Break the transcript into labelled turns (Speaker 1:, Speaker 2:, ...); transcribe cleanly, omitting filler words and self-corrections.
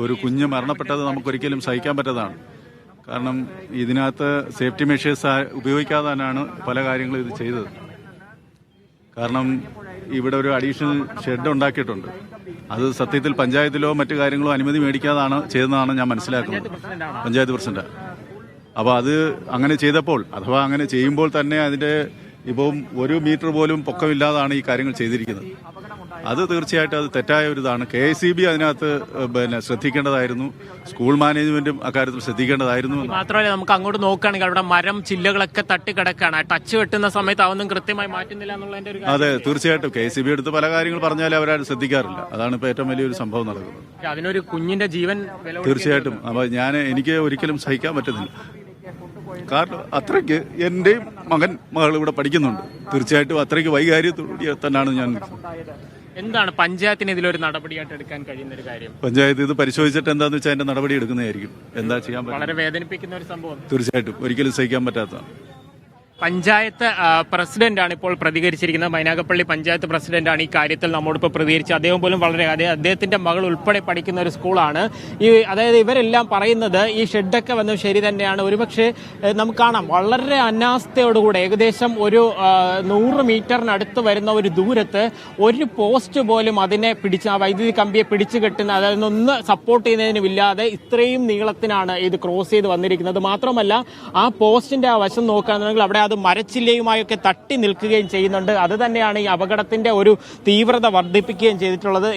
Speaker 1: ഒരു കുഞ്ഞ് മരണപ്പെട്ടത് നമുക്കൊരിക്കലും സഹിക്കാൻ പറ്റതാണ്. കാരണം ഇതിനകത്ത് സേഫ്റ്റി മെഷേഴ്സ് ഉപയോഗിക്കാതാണ് പല കാര്യങ്ങളും ഇത് ചെയ്തത്. കാരണം ഇവിടെ ഒരു അഡീഷണൽ ഷെഡ് ഉണ്ടാക്കിയിട്ടുണ്ട്. അത് സത്യത്തിൽ പഞ്ചായത്തിലോ മറ്റു കാര്യങ്ങളോ അനുമതി മേടിക്കാതാണ് ചെയ്തതെന്നാണ് ഞാൻ മനസ്സിലാക്കുന്നത്. പഞ്ചായത്ത് പ്രസിഡന്റ്. അപ്പോൾ അത് അങ്ങനെ ചെയ്തപ്പോൾ, അഥവാ അങ്ങനെ ചെയ്യുമ്പോൾ തന്നെ അതിന്റെ ഇപ്പം 1 മീറ്റർ പോലും പൊക്കമില്ലാതാണ് ഈ കാര്യങ്ങൾ ചെയ്തിരിക്കുന്നത്. അത് തീർച്ചയായിട്ടും അത് തെറ്റായ ഒരു ഇതാണ്. KICB അതിനകത്ത് ശ്രദ്ധിക്കേണ്ടതായിരുന്നു. സ്കൂൾ മാനേജ്മെന്റും അക്കാര്യത്തിൽ ശ്രദ്ധിക്കേണ്ടതായിരുന്നു.
Speaker 2: മാത്രമല്ല, നമുക്ക് അങ്ങോട്ട് നോക്കുകയാണെങ്കിൽ അവിടെ മരം ചില്ലകളൊക്കെ തട്ടിക്കിടക്കാണ്. ടച്ച് വെട്ടുന്ന സമയത്ത് അതൊന്നും കൃത്യമായി മാറ്റുന്നില്ല എന്നുള്ളതിന്റെ ഒരു
Speaker 1: അതെ, തീർച്ചയായിട്ടും KICB എടുത്ത് പല കാര്യങ്ങൾ പറഞ്ഞാൽ അവരാരും ശ്രദ്ധിക്കാറില്ല. അതാണ് ഇപ്പോൾ ഏറ്റവും വലിയൊരു സംഭവം നടക്കുന്നത്.
Speaker 2: അതിനൊരു കുഞ്ഞിന്റെ ജീവൻ
Speaker 1: തീർച്ചയായിട്ടും. അപ്പോൾ എനിക്ക് ഒരിക്കലും സഹിക്കാൻ പറ്റുന്നില്ല. കാരണം അത്രയ്ക്ക് എന്റെയും മകൾ ഇവിടെ പഠിക്കുന്നുണ്ട്. തീർച്ചയായിട്ടും അത്രയ്ക്ക് വൈകാര്യത്തോടുകൂടി തന്നെയാണ് ഞാൻ.
Speaker 2: എന്താണ് പഞ്ചായത്തിന് ഇതിലൊരു നടപടിയായിട്ട് എടുക്കാൻ കഴിയുന്ന ഒരു കാര്യം?
Speaker 1: പഞ്ചായത്ത് ഇത് പരിശോധിച്ചിട്ട് എന്താന്ന് വെച്ചാൽ അതിന്റെ നടപടി എടുക്കുന്നതായിരിക്കും. എന്താ ചെയ്യാൻ പറ്റും?
Speaker 2: വളരെ വേദനിപ്പിക്കുന്ന ഒരു സംഭവം.
Speaker 1: തീർച്ചയായിട്ടും ഒരിക്കലും സഹിക്കാൻ പറ്റാത്തതാണ്.
Speaker 2: പഞ്ചായത്ത് പ്രസിഡന്റാണ് ഇപ്പോൾ പ്രതികരിച്ചിരിക്കുന്നത്. മൈനാഗപ്പള്ളി പഞ്ചായത്ത് പ്രസിഡന്റാണ് ഈ കാര്യത്തിൽ നമ്മോടിപ്പോൾ പ്രതികരിച്ചത്. അദ്ദേഹം പോലും അദ്ദേഹത്തിന്റെ മകൾ ഉൾപ്പെടെ പഠിക്കുന്ന ഒരു സ്കൂളാണ്. അതായത് ഇവരെല്ലാം പറയുന്നത് ഈ ഷെഡൊക്കെ വന്നത് ശരി തന്നെയാണ്. ഒരുപക്ഷെ നമുക്ക് കാണാം, വളരെ അനാസ്ഥയോടുകൂടെ ഏകദേശം ഒരു 100 മീറ്ററിനടുത്ത് വരുന്ന ഒരു ദൂരത്ത് ഒരു പോസ്റ്റ് പോലും അതിനെ പിടിച്ച്, ആ വൈദ്യുതി കമ്പിയെ പിടിച്ചു കെട്ടുന്ന, അതായത് ഒന്ന് സപ്പോർട്ട് ചെയ്യുന്നതിനുമില്ലാതെ ഇത്രയും നീളത്തിനാണ് ഇത് ക്രോസ് ചെയ്ത് വന്നിരിക്കുന്നത്. മാത്രമല്ല, ആ പോസ്റ്റിന്റെ ആ വശം നോക്കുകയാണെന്നുണ്ടെങ്കിൽ അവിടെ അത് മരച്ചില്ലയുമായൊക്കെ തട്ടി നിൽക്കുകയും ചെയ്യുന്നുണ്ട്. അത് തന്നെയാണ് ഈ അപകടത്തിന്റെ ഒരു തീവ്രത വർദ്ധിപ്പിക്കുകയും ചെയ്തിട്ടുള്ളത്.